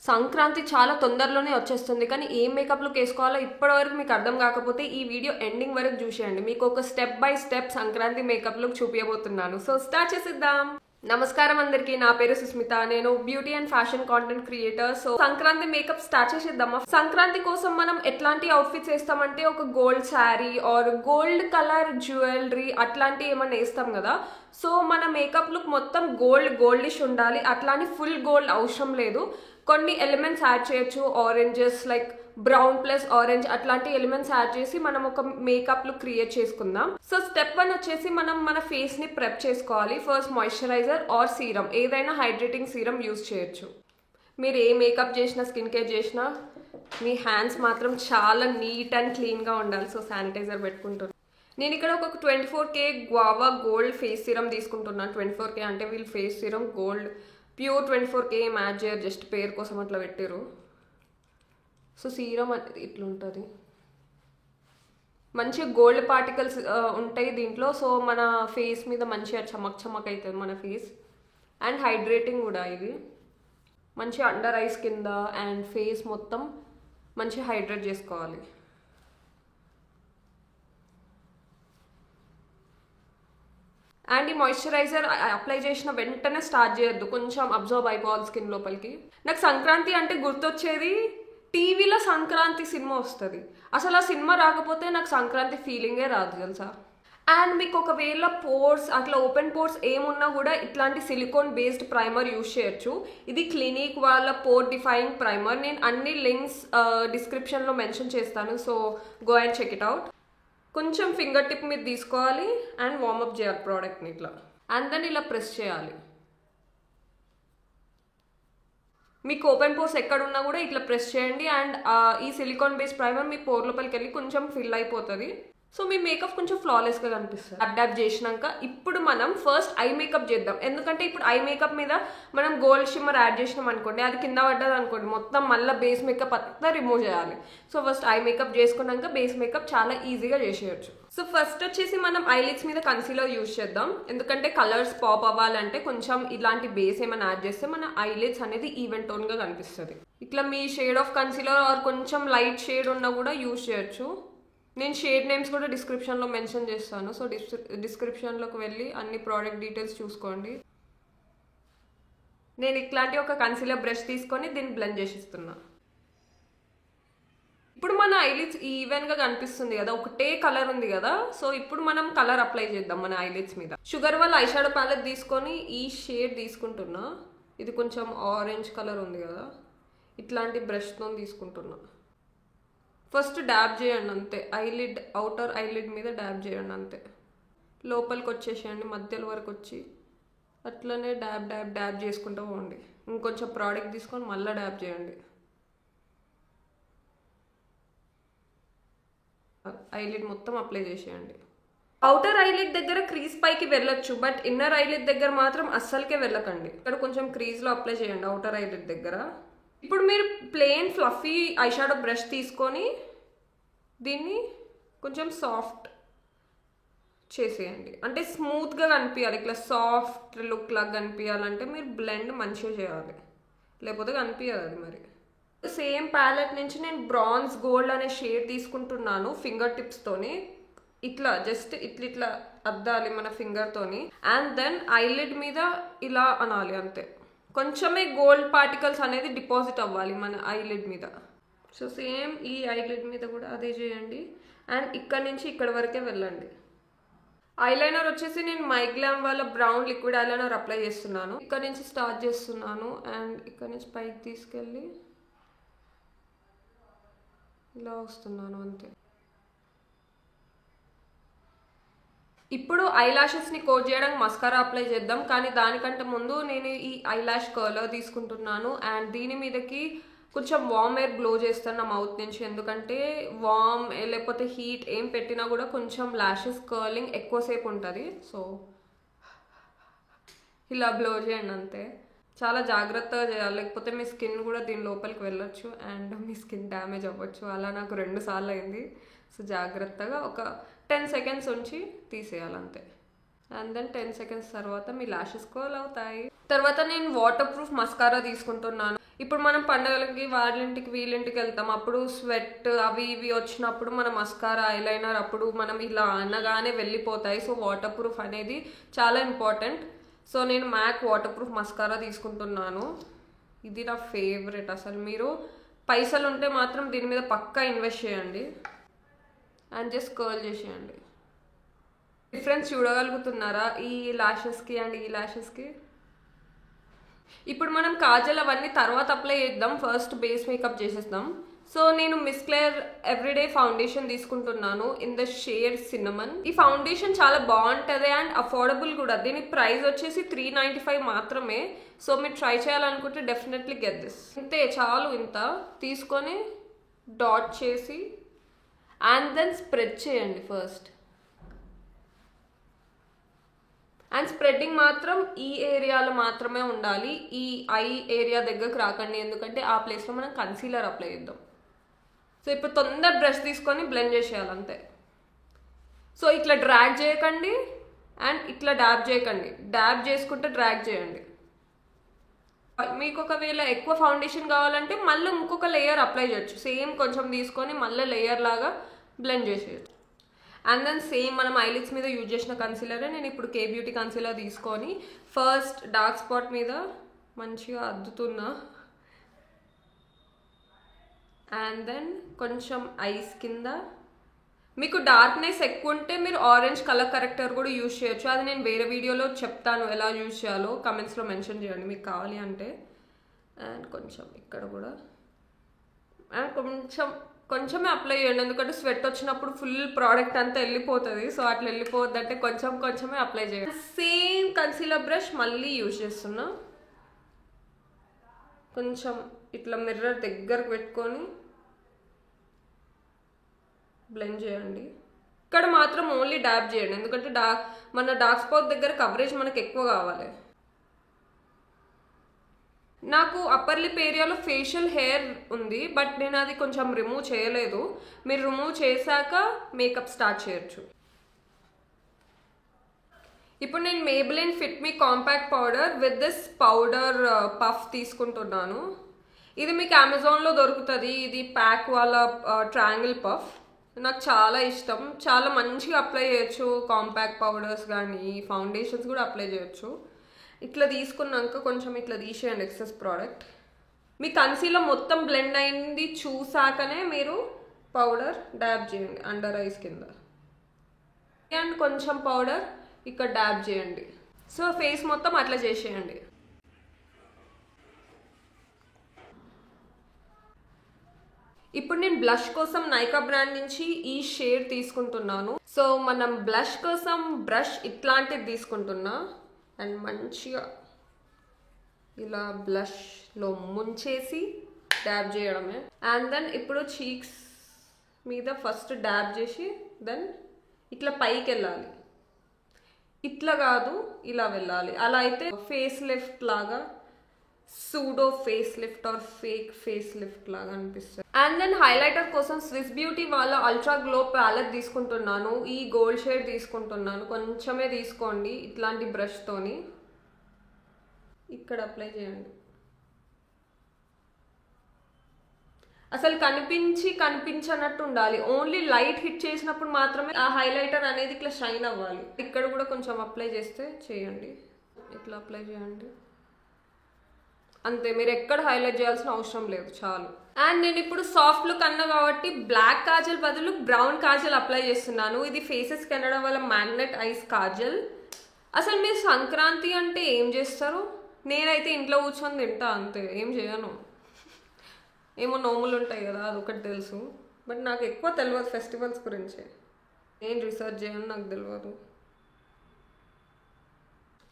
సంక్రాంతి చాలా తొందరలోనే వచ్చేస్తుంది, కానీ ఏ మేకప్ లుక్ వేసుకోవాలో ఇప్పటివరకు మీకు అర్థం కాకపోతే ఈ వీడియో ఎండింగ్ వరకు చూసేయండి. మీకు ఒక step by step Sankranti makeup look చూపించబోతున్నాను. సో స్టార్ట్ చేసేద్దాం. నమస్కారం అందరికి, నా పేరు సుస్మిత. నేను beauty and fashion content creator. So Sankranti makeup start చేసేద్దామా? సంక్రాంతి కోసం మనం ఎట్లాంటి అవుట్ఫిట్స్ వేస్తామంటే ఒక gold sari or gold colour jewellery అట్లాంటి ఏమైనా వేస్తాం కదా. సో మన మేకప్ లుక్ మొత్తం గోల్డిష్ ఉండాలి. అట్లాంటి ఫుల్ గోల్డ్ అవసరం లేదు. కొన్ని ఎలిమెంట్స్ యాడ్ చేయొచ్చు, oranges like brown plus orange అట్లాంటి ఎలిమెంట్స్ యాడ్ చేసి మనం ఒక మేకప్ లుక్ క్రియేట్ చేసుకుందాం. సో స్టెప్ 1 వచ్చేసి మనం మన ఫేస్ ని ప్రెప్ చేసుకోవాలి. ఫస్ట్ మాయిశ్చరైజర్ ఆర్ సీరం, ఏదైనా హైడ్రేటింగ్ సీరం యూజ్ చేయొచ్చు. మీరు ఏ మేకప్ చేసినా, స్కిన్ కేర్ చేసినా మీ హ్యాండ్స్ మాత్రం చాలా నీట్ అండ్ క్లీన్గా ఉండాలి. సో శానిటైజర్ పెట్టుకుంటున్నాను. నేను ఇక్కడ ఒక 24K guava gold face serum తీసుకుంటున్నాను. 24K అంటే వీళ్ళు face serum gold pure 24K match చేయరు, జస్ట్ పేరు కోసం అట్లా పెట్టారు. సో సీరం అనేది ఇట్లా ఉంటుంది, మంచిగా గోల్డ్ పార్టికల్స్ ఉంటాయి దీంట్లో. సో మన ఫేస్ మీద మంచిగా చమక్ అవుతుంది మన ఫేస్. అండ్ హైడ్రేటింగ్ కూడా ఇది, మంచిగా అండర్ ఐస్ కింద అండ్ ఫేస్ మొత్తం మంచిగా హైడ్రేట్ చేసుకోవాలి. అండ్ ఈ మాయిశ్చరైజర్ అప్లై చేసిన వెంటనే స్టార్ట్ చేయొద్దు, కొంచెం అబ్జర్వ్ అయిపోవాలి స్కిన్ లోపలికి. నాకు సంక్రాంతి అంటే గుర్తొచ్చేది, టీవీలో సంక్రాంతి సినిమా వస్తుంది. అసలు ఆ సినిమా రాకపోతే నాకు సంక్రాంతి ఫీలింగే రాదు తెలుసా. అండ్ మీకు ఒకవేళ పోర్స్ అట్లా ఓపెన్ పోర్స్ ఏమున్నా కూడా ఇట్లాంటి సిలికాన్ బేస్డ్ ప్రైమర్ యూజ్ చేయొచ్చు. ఇది క్లినిక్ వాళ్ళ పోర్ డిఫైనింగ్ ప్రైమర్. నేను అన్ని లింక్స్ డిస్క్రిప్షన్లో మెన్షన్ చేస్తాను. So go and check it out. కొంచెం ఫింగర్ టిప్ మీద తీసుకోవాలి అండ్ వార్మప్ చేయాలి ప్రోడక్ట్ని ఇట్లా. అండ్ దెన్ ఇలా ప్రెస్ చేయాలి. మీకు ఓపెన్ పోర్స్ ఎక్కడున్నా కూడా ఇట్లా ప్రెస్ చేయండి. అండ్ ఈ సిలికాన్ బేస్డ్ ప్రైమర్ మీ పోర్ లోపలికి వెళ్ళి కొంచెం ఫిల్ అయిపోతుంది. సో మీ మేకప్ కొంచెం ఫ్లాలెస్గా కనిపిస్తుంది. అడాప్ట్ చేసినాక ఇప్పుడు మనం ఫస్ట్ ఐ మేకప్ చేద్దాం. ఎందుకంటే ఇప్పుడు ఐ మేకప్ మీద మనం గోల్డ్ షిమ్మర్ యాడ్ చేసినాం అనుకోండి, అది కింద పడ్డది అనుకోండి, మొత్తం మళ్ళీ బేస్ మేకప్ అంతా రిమూవ్ చేయాలి. సో ఫస్ట్ ఐ మేకప్ చేసుకున్నాక బేస్ మేకప్ చాలా ఈజీగా చేసేయచ్చు. సో ఫస్ట్ వచ్చేసి మనం ఐలిడ్స్ మీద కన్సీలర్ యూజ్ చేద్దాం. ఎందుకంటే కలర్స్ పాప్ అవ్వాలంటే కొంచెం ఇలాంటి బేస్ ఏమైనా యాడ్ చేస్తే మన ఐలిడ్స్ అనేది ఈవెన్ టోన్గా కనిపిస్తుంది. ఇట్లా మీ షేడ్ ఆఫ్ కన్సీలర్ ఆర్ కొంచెం లైట్ షేడ్ ఉన్నా కూడా యూజ్ చేయొచ్చు. నేను షేడ్ నేమ్స్ కూడా డిస్క్రిప్షన్లో మెన్షన్ చేస్తాను. సో డిస్క్రిప్షన్లోకి వెళ్ళి అన్ని ప్రోడక్ట్ డీటెయిల్స్ చూసుకోండి. నేను ఇట్లాంటి ఒక కన్సీలర్ బ్రష్ తీసుకొని దీన్ని బ్లెండ్ చేసిస్తున్నా. ఇప్పుడు మన ఐలిడ్స్ ఈవెన్గా కనిపిస్తుంది కదా, ఒకటే కలర్ ఉంది కదా. సో ఇప్పుడు మనం కలర్ అప్లై చేద్దాం మన ఐలిడ్స్ మీద. షుగర్ వాళ్ళ ఐ షాడో ప్యాలెట్ తీసుకొని ఈ షేడ్ తీసుకుంటున్నా. ఇది కొంచెం ఆరెంజ్ కలర్ ఉంది కదా, ఇట్లాంటి బ్రష్తో తీసుకుంటున్నా. ఫస్ట్ డాబ్ చేయండి అంతే, ఐలిడ్ అవుటర్ ఐలిడ్ మీద డాబ్ చేయండి అంతే. లోపలికి వచ్చేసేయండి, మధ్యలో వరకు వచ్చి అట్లనే డాబ్ చేసుకుంటూ పోండి. ఇంకొంచెం ప్రోడక్ట్ తీసుకొని మళ్ళీ డాబ్ చేయండి. ఐలిడ్ మొత్తం అప్లై చేసేయండి. అవుటర్ ఐలిడ్ దగ్గర క్రీజ్ పైకి వెళ్ళొచ్చు, బట్ ఇన్నర్ ఐలిడ్ దగ్గర మాత్రం అస్సలకే వెళ్ళకండి. ఇక్కడ కొంచెం క్రీజ్లో అప్లై చేయండి అవుటర్ ఐలిడ్ దగ్గర. ఇప్పుడు మీరు ప్లెయిన్ ఫ్లఫీ ఐషాడో బ్రష్ తీసుకొని దీన్ని కొంచెం సాఫ్ట్ చేసేయండి. అంటే స్మూత్గా కనిపించాలి, ఇట్లా సాఫ్ట్ లుక్ లాగా కనిపించాలంటే మీరు బ్లెండ్ మంచిగా చేయాలి, లేకపోతే కనిపించదు అది. మరి సేమ్ ప్యాలెట్ నుంచి నేను బ్రాంజ్ గోల్డ్ అనే షేడ్ తీసుకుంటున్నాను. ఫింగర్ టిప్స్తోని ఇట్లా జస్ట్ ఇట్లా అద్దాలి మన ఫింగర్తోని. అండ్ దెన్ ఐలిడ్ మీద ఇలా అనాలి అంతే. కొంచెమే గోల్డ్ పార్టికల్స్ అనేది డిపాజిట్ అవ్వాలి మన ఐలిడ్ మీద. సో సేమ్ ఈ ఐలిడ్ మీద కూడా అదే చేయండి. అండ్ ఇక్కడ నుంచి ఇక్కడ వరకే వెళ్ళండి. ఐలైనర్ వచ్చేసి నేను మైగ్లామ్ వాళ్ళ బ్రౌన్ లిక్విడ్ ఐలైనర్ అప్లై చేస్తున్నాను. ఇక్కడ నుంచి స్టార్ట్ చేస్తున్నాను అండ్ ఇక్కడ నుంచి పైకి తీసుకెళ్ళి ఇలా వస్తున్నాను అంతే. ఇప్పుడు ఐ లాషెస్ని కోట్ చేయడానికి మస్కారా అప్లై చేద్దాం. కానీ దానికంటే ముందు నేను ఈ ఐ లాష్ కర్లర్ తీసుకుంటున్నాను. అండ్ దీని మీదకి కొంచెం వార్మ్ ఎయిర్ బ్లో చేస్తాను నా మౌత్ నుంచి. ఎందుకంటే వార్మ్ లేకపోతే హీట్ ఏం పెట్టినా కూడా కొంచెం లాషెస్ కర్లింగ్ ఎక్కువసేపు ఉంటుంది. సో ఇలా బ్లో చేయండి అంతే. చాలా జాగ్రత్తగా చేయాలి, లేకపోతే మీ స్కిన్ కూడా దీని లోపలికి వెళ్ళొచ్చు అండ్ మీ స్కిన్ డ్యామేజ్ అవ్వచ్చు. అలా నాకు 2 సార్లు అయింది. సో జాగ్రత్తగా ఒక 10 సెకండ్స్ ఉంచి తీసేయాలంతే. అండ్ దెన్ 10 సెకండ్స్ తర్వాత మీ లాషెస్ కర్ల్ అవుతాయి. తర్వాత నేను వాటర్ ప్రూఫ్ మస్కారా తీసుకుంటున్నాను. ఇప్పుడు మనం పండుగలకి వాళ్ళింటికి వీళ్ళింటికి వెళ్తాం, అప్పుడు స్వెట్ అవి ఇవి వచ్చినప్పుడు మన మస్కారా ఐలైనర్ అప్పుడు మనం ఇలా అనగానే వెళ్ళిపోతాయి. సో వాటర్ ప్రూఫ్ అనేది చాలా ఇంపార్టెంట్. సో నేను మ్యాక్ వాటర్ ప్రూఫ్ మస్కారా తీసుకుంటున్నాను. ఇది నా ఫేవరెట్. అసలు మీరు పైసలు ఉంటే మాత్రం దీని మీద పక్కా ఇన్వెస్ట్ చేయండి అండ్ జస్ట్ కర్ల్ చేసేయండి. డిఫరెన్స్ చూడగలుగుతున్నారా ఈ ల్యాషెస్కి అండ్ ఈ ల్యాషెస్కి? ఇప్పుడు మనం కాజల్ అవన్నీ తర్వాత అప్లై చేద్దాం, ఫస్ట్ బేస్ మేకప్ చేసేద్దాం. సో నేను మిస్ క్లేర్ ఎవ్రీడే ఫౌండేషన్ తీసుకుంటున్నాను ఇన్ ద షేడ్ సిన్నమన్. ఈ ఫౌండేషన్ చాలా బాగుంటుంది అండ్ అఫోర్డబుల్ కూడా. దీని ప్రైస్ వచ్చేసి 395 మాత్రమే. సో మీరు ట్రై చేయాలనుకుంటే డెఫినెట్లీ గెట్ దిస్. ఇంతే చాలు. ఇంత తీసుకొని డాట్ చేసి అండ్ దెన్ స్ప్రెడ్ చేయండి ఫస్ట్. అండ్ స్ప్రెడ్డింగ్ మాత్రం ఈ ఏరియాలో మాత్రమే ఉండాలి, ఈ ఐ ఏరియా దగ్గరకు రాకండి, ఎందుకంటే ఆ ప్లేస్లో మనం కన్సీలర్ అప్లై చేద్దాం. సో ఇప్పుడు తొందర బ్రష్ తీసుకొని బ్లెండ్ చేసేయాలి అంతే. సో ఇట్లా డ్రాగ్ చేయకండి అండ్ ఇట్లా డాబ్ చేయకండి, డాబ్ చేసుకుంటే డ్రాగ్ చేయండి. మీకు ఒకవేళ ఎక్కువ ఫౌండేషన్ కావాలంటే మళ్ళీ ఇంకొక లేయర్ అప్లై చేయొచ్చు. సేమ్ కొంచెం తీసుకొని మళ్ళీ లేయర్ లాగా బ్లెండ్ చేసేయచ్చు. అండ్ దెన్ సేమ్ మనం ఐలిడ్స్ మీద యూజ్ చేసిన కన్సీలరే నేను ఇప్పుడు కే బ్యూటీ కన్సీలర్ తీసుకొని ఫస్ట్ డార్క్ స్పాట్ మీద మంచిగా అద్దుతున్నా. అండ్ దెన్ కొంచెం ఐస్ కింద. మీకు డార్క్నెస్ ఎక్కువ ఉంటే మీరు ఆరెంజ్ కలర్ కరెక్టర్ కూడా యూజ్ చేయొచ్చు. అది నేను వేరే వీడియోలో చెప్తాను ఎలా యూజ్ చేయాలో, కమెంట్స్లో మెన్షన్ చేయండి మీకు కావాలి అంటే. అండ్ కొంచెం ఇక్కడ కూడా అండ్ కొంచెమే అప్లై చేయండి, ఎందుకంటే స్వెట్ వచ్చినప్పుడు ఫుల్ ప్రోడక్ట్ అంతా వెళ్ళిపోతుంది. సో అట్లా వెళ్ళిపోవద్దంటే కొంచెమే అప్లై చేయండి. సేమ్ కన్సీలర్ బ్రష్ మళ్ళీ యూజ్ చేస్తున్నా. కొంచెం ఇట్లా మిర్రర్ దగ్గరకు పెట్టుకొని బ్లెండ్ చేయండి. ఇక్కడ మాత్రం ఓన్లీ డాబ్ చేయండి, ఎందుకంటే మన డార్క్ స్పాట్ దగ్గర కవరేజ్ మనకు ఎక్కువ కావాలి. నాకు అప్పర్ లిప్ ఏరియాలో ఫేషియల్ హెయిర్ ఉంది, బట్ నేను అది కొంచెం రిమూవ్ చేయలేదు. మీరు రిమూవ్ చేశాక మేకప్ స్టార్ట్ చేయొచ్చు. ఇప్పుడు నేను Maybelline fit me compact powder with this powder puff తీసుకుంటున్నాను. ఇది మీకు అమెజాన్లో దొరుకుతుంది. ఇది ప్యాక్ వాళ్ళ ట్రయాంగిల్ పఫ్. నాకు చాలా ఇష్టం, చాలా మంచిగా అప్లై చేయొచ్చు. కాంపాక్ట్ పౌడర్స్ కానీ ఫౌండేషన్స్ కూడా అప్లై చేయొచ్చు. ఇట్లా తీసుకున్నాక కొంచెం ఇట్లా తీసేయండి ఎక్సెస్ ప్రోడక్ట్. మీ కన్సీలర్ మొత్తం బ్లెండ్ అయింది చూసాకనే మీరు పౌడర్ డాబ్ చేయండి అండర్ ఐస్ కింద. అండ్ కొంచెం పౌడర్ ఇక్కడ డాబ్ చేయండి. సో ఫేస్ మొత్తం అట్లా చేసేయండి. ఇప్పుడు నేను బ్లష్ కోసం నైకా బ్రాండ్ నుంచి ఈ షేడ్ తీసుకుంటున్నాను. సో మనం బ్లష్ కోసం బ్రష్ ఇట్లాంటిది తీసుకుంటున్నా అండ్ మంచిగా ఇలా బ్లష్లో ముంచేసి డాబ్ చేయడమే. అండ్ దెన్ ఇప్పుడు చీక్స్ మీద ఫస్ట్ డాబ్ చేసి దెన్ ఇట్లా పైకి వెళ్ళాలి, ఇట్లా కాదు ఇలా వెళ్ళాలి. అలా అయితే ఫేస్ లిఫ్ట్ లాగా, pseudo face lift or fake face lift లాగా అనిపిస్తుంది. అండ్ దెన్ హైలైటర్ కోసం స్విస్ బ్యూటీ వాళ్ళ అల్ట్రా గ్లో ప్యాలెట్ తీసుకుంటున్నాను. ఈ గోల్డ్ షేడ్ తీసుకుంటున్నాను, కొంచెమే తీసుకోండి. ఇట్లాంటి బ్రష్ తోని ఇక్కడ అప్లై చేయండి. అసలు కనిపించనట్టు ఉండాలి. ఓన్లీ లైట్ హిట్ చేసినప్పుడు మాత్రమే ఆ హైలైటర్ అనేది ఇట్లా షైన్ అవ్వాలి. ఇక్కడ కూడా కొంచెం అప్లై చేయండి, ఇట్లా అప్లై చేయండి అంతే. మీరు ఎక్కడ హైలైట్ చేయాల్సిన అవసరం లేదు, చాలు. అండ్ నేను ఇప్పుడు సాఫ్ట్ లుక్ అన్నా కాబట్టి బ్లాక్ కాజల్ బదులు బ్రౌన్ కాజల్ అప్లై చేస్తున్నాను. ఇది ఫేసెస్ కెనడా వాళ్ళ మ్యాగ్నెట్ ఐస్ కాజల్. అసలు మీరు సంక్రాంతి అంటే ఏం చేస్తారు? నేనైతే ఇంట్లో కూర్చొని తింటా అంతే, ఏం చేయను. ఏమో నోములు ఉంటాయి కదా, అదొకటి తెలుసు, బట్ నాకు ఎక్కువ తెలియదు ఫెస్టివల్స్ గురించి. నేను రీసెర్చ్ చేయను, నాకు తెలియదు.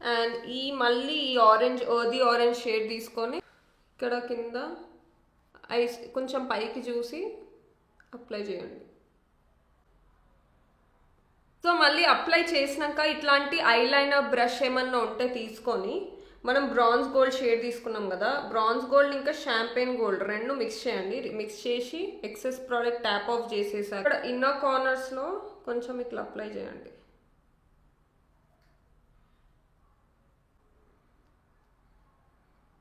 అండ్ మళ్ళీ ఈ ఆరెంజ్ షేడ్ తీసుకొని ఇక్కడ కింద ఐస్ కొంచెం పైకి చూసి అప్లై చేయండి. సో మళ్ళీ అప్లై చేసినాక ఇట్లాంటి ఐలైనర్ బ్రష్ ఏమన్నా ఉంటే తీసుకొని మనం బ్రాంజ్ గోల్డ్ షేడ్ తీసుకున్నాం కదా, బ్రాంజ్ గోల్డ్ ఇంకా షాంపెయిన్ గోల్డ్ రెండు మిక్స్ చేయండి. మిక్స్ చేసి ఎక్సెస్ ప్రోడక్ట్ ట్యాప్ ఆఫ్ చేసేసాక ఇక్కడ ఇన్నర్ కార్నర్స్లో కొంచెం ఇట్లా అప్లై చేయండి.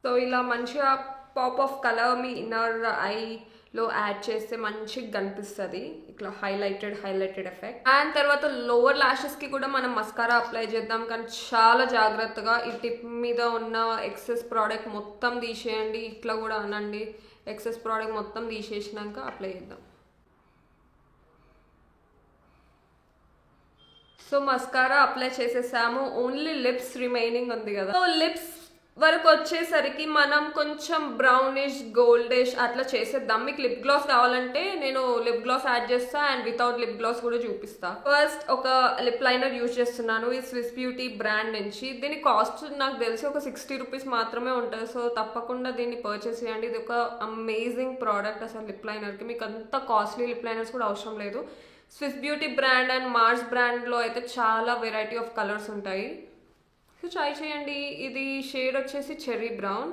సో ఇలా మంచిగా పాప్ ఆఫ్ కలర్ మీ ఇన్నర్ ఐలో యాడ్ చేస్తే మంచిగా కనిపిస్తుంది, ఇట్లా హైలైటెడ్ ఎఫెక్ట్. అండ్ తర్వాత లోవర్ ల్యాషెస్ కి కూడా మనం మస్కారా అప్లై చేద్దాం, కానీ చాలా జాగ్రత్తగా ఈ టిప్ మీద ఉన్న ఎక్సెస్ ప్రోడక్ట్ మొత్తం తీసేయండి. ఇట్లా కూడా అనండి, ఎక్సెస్ ప్రోడక్ట్ మొత్తం తీసేసినాక అప్లై చేద్దాం. సో మస్కారా అప్లై చేసేసాము, ఓన్లీ లిప్స్ రిమైనింగ్ ఉంది కదా. సో లిప్స్ వరకు వచ్చేసరికి మనం కొంచెం బ్రౌనిష్ గోల్డిష్ అట్లా చేసేద్దాం. మీకు లిప్ గ్లాస్ కావాలంటే నేను లిప్ గ్లాస్ యాడ్ చేస్తా అండ్ వితౌట్ లిప్ గ్లాస్ కూడా చూపిస్తా. ఫస్ట్ ఒక లిప్ లైనర్ యూజ్ చేస్తున్నాను, ఈ స్విస్ బ్యూటీ బ్రాండ్ నుంచి. దీని కాస్ట్ నాకు తెలిసి ఒక 60 రూపీస్ మాత్రమే ఉంటుంది. సో తప్పకుండా దీన్ని పర్చేస్ చేయండి, ఇది ఒక అమేజింగ్ ప్రోడక్ట్. అసలు లిప్ లైనర్కి మీకు అంత కాస్ట్లీ లిప్ లైనర్స్ కూడా అవసరం లేదు. Swiss beauty brand and Mars బ్రాండ్లో అయితే చాలా వెరైటీ ఆఫ్ కలర్స్ ఉంటాయి, సో ట్రై చేయండి. ఇది షేడ్ వచ్చేసి చెర్రీ బ్రౌన్.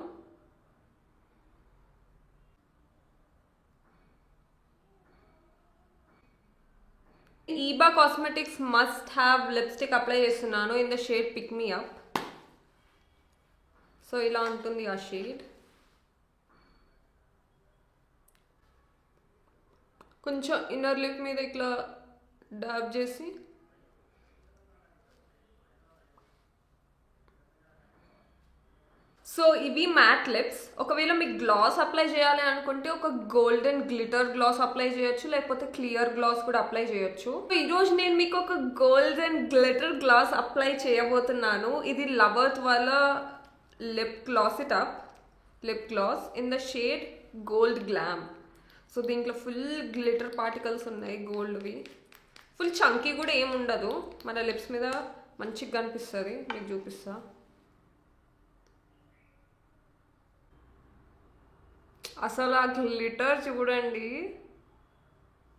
ఈబా cosmetics must have lipstick apply చేస్తున్నాను in the shade pick me up. So ఇలా ఉంటుంది ఆ షేడ్. కొంచెం ఇన్నర్ లిప్ మీద ఇట్లా డాబ్ చేసి సో ఇవి మ్యాట్ లిప్స్. ఒకవేళ మీకు గ్లాస్ అప్లై చేయాలి అనుకుంటే ఒక గోల్డెన్ గ్లిటర్ గ్లాస్ అప్లై చేయొచ్చు, లేకపోతే క్లియర్ గ్లాస్ కూడా అప్లై చేయొచ్చు. ఈరోజు నేను మీకు ఒక గోల్డెన్ గ్లిటర్ గ్లాస్ అప్లై చేయబోతున్నాను. ఇది లవర్త్ వాళ్ళ lip gloss in the shade gold glam. So దీంట్లో ఫుల్ గ్లిటర్ పార్టికల్స్ ఉన్నాయి గోల్డ్వి, ఫుల్ చంకీ కూడా ఏమి ఉండదు, మన లిప్స్ మీద మంచిగా కనిపిస్తుంది. మీకు చూపిస్తా. అసలు ఆ గ్లిటర్ చూడండి.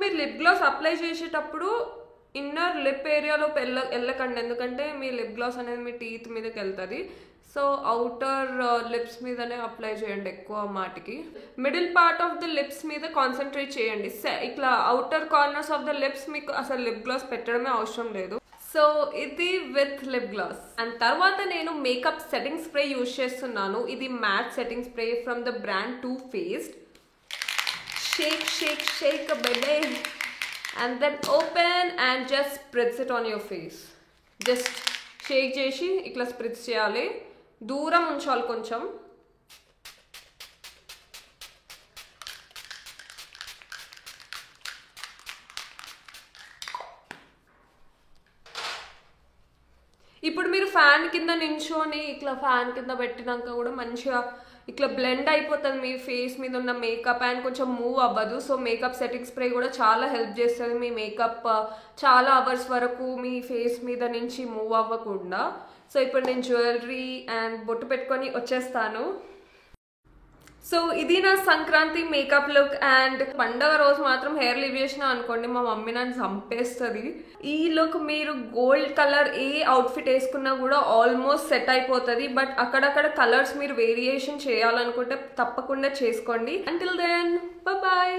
మీరు లిప్ గ్లాస్ అప్లై చేసేటప్పుడు ఇన్నర్ లిప్ ఏరియాలో వెళ్ళకండి, ఎందుకంటే మీ లిప్ గ్లాస్ అనేది మీ టీత్ మీదకి వెళ్తుంది. సో అవుటర్ లిప్స్ మీదనే అప్లై చేయండి ఎక్కువ మాటికి. Middle part of the lips మీద కాన్సన్ట్రేట్ చేయండి. ఇట్లా outer corners of the lips మీకు అసలు లిప్ గ్లాస్ పెట్టడమే అవసరం లేదు. సో ఇది విత్ లిప్ గ్లాస్. అండ్ తర్వాత నేను మేకప్ సెట్టింగ్ స్ప్రే యూజ్ చేస్తున్నాను. ఇది matte setting spray from the brand Too Faced. Shake shake shake baby and then open and just spritz it on your face. Just shake చేసి ఇట్లా spritz చేయాలి, దూరం ఉంచాలి కొంచెం. ఇప్పుడు మీరు ఫ్యాన్ కింద నించోని ఇట్లా ఫ్యాన్ కింద పెట్టినాక కూడా మంచిగా ఇట్లా బ్లెండ్ అయిపోతుంది మీ ఫేస్ మీద ఉన్న మేకప్ అండ్ కొంచెం మూవ్ అవ్వదు. సో మేకప్ సెట్టింగ్ స్ప్రే కూడా చాలా హెల్ప్ చేస్తుంది మీ మేకప్ చాలా అవర్స్ వరకు మీ ఫేస్ మీద నుంచి మూవ్ అవ్వకుండా. సో ఇప్పుడు నేను జ్యువెలరీ అండ్ బొట్టు పెట్టుకొని వచ్చేస్తాను. సో ఇది నా సంక్రాంతి మేకప్ లుక్. అండ్ పండగ రోజు మాత్రం హెయిర్ లీవ్ చేసిన అనుకోండి మా మమ్మీ నన్ను చంపేస్తుంది. ఈ లుక్ మీరు గోల్డ్ కలర్ ఏ అవుట్ఫిట్ వేసుకున్నా కూడా ఆల్మోస్ట్ సెట్ అయిపోతుంది. బట్ అక్కడక్కడ కలర్స్ మీరు వేరియేషన్ చేయాలనుకుంటే తప్పకుండా చేసుకోండి. Until then bye.